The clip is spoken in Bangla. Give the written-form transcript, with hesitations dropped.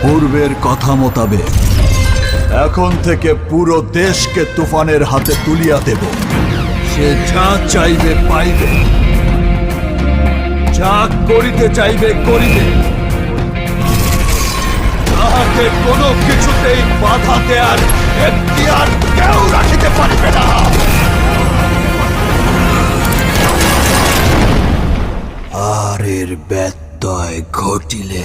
পূর্বের কথা মোতাবেক এখন থেকে পুরো দেশকে তুফানের হাতে তুলিয়া দেব। সে যা চাইবে পাইবে, যা করিতে চাইবে করিবে। তাহাকে কোনো কিছুতেই বাধা দেয়ার এখতিয়ার কেউ রাখিতে পারিবে না। আর এর ব্যত্যয় ঘটিলে